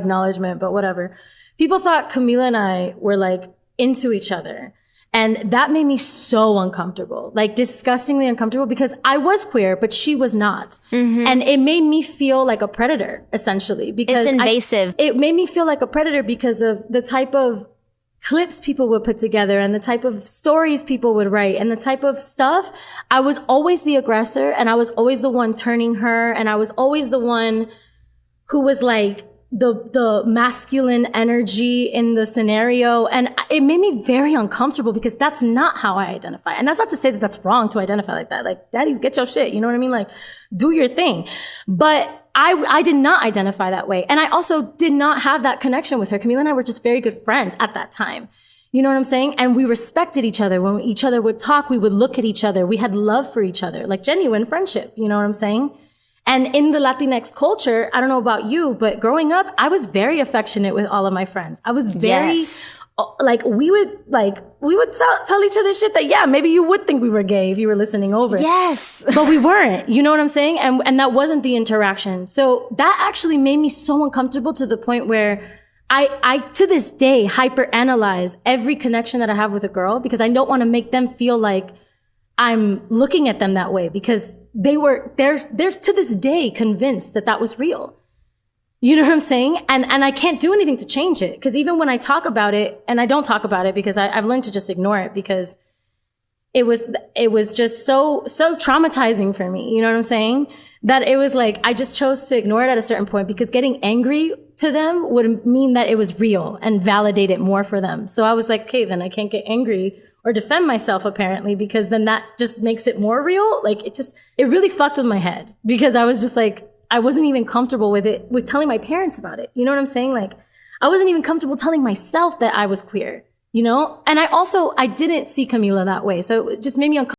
acknowledgement, but whatever. People thought Camila and I were like into each other. And that made me so uncomfortable, like disgustingly uncomfortable, because I was queer, but she was not. Mm-hmm. And it made me feel like a predator, essentially, because it's invasive. It made me feel like a predator because of the type of clips people would put together and the type of stories people would write and the type of stuff. I was always the aggressor, and I was always the one turning her, and I was always the one who was like the masculine energy in the scenario. And it made me very uncomfortable because that's not how I identify. And that's not to say that that's wrong to identify like that. Like, daddy, get your shit. You know what I mean? Like, do your thing. But I did not identify that way. And I also did not have that connection with her. Camila and I were just very good friends at that time. You know what I'm saying? And we respected each other. When each other would talk, we would look at each other. We had love for each other, like genuine friendship. You know what I'm saying? And in the Latinx culture, I don't know about you, but growing up, I was very affectionate with all of my friends. I was very, like, we would tell each other shit that, yeah, maybe you would think we were gay if you were listening over. Yes. But we weren't. You know what I'm saying? And that wasn't the interaction. So that actually made me so uncomfortable to the point where I to this day, hyperanalyze every connection that I have with a girl because I don't want to make them feel like I'm looking at them that way, because they're to this day convinced that that was real. You know what I'm saying? And I can't do anything to change it. Cause even when I talk about it, and I don't talk about it because I've learned to just ignore it, because it was just so traumatizing for me. You know what I'm saying? That it was like, I just chose to ignore it at a certain point, because getting angry to them would mean that it was real and validate it more for them. So I was like, okay, then I can't get angry or defend myself, apparently, because then that just makes it more real. Like, it really fucked with my head, because I was just like, I wasn't even comfortable with telling my parents about it. You know what I'm saying? Like, I wasn't even comfortable telling myself that I was queer, you know? And I didn't see Camila that way. So it just made me uncomfortable.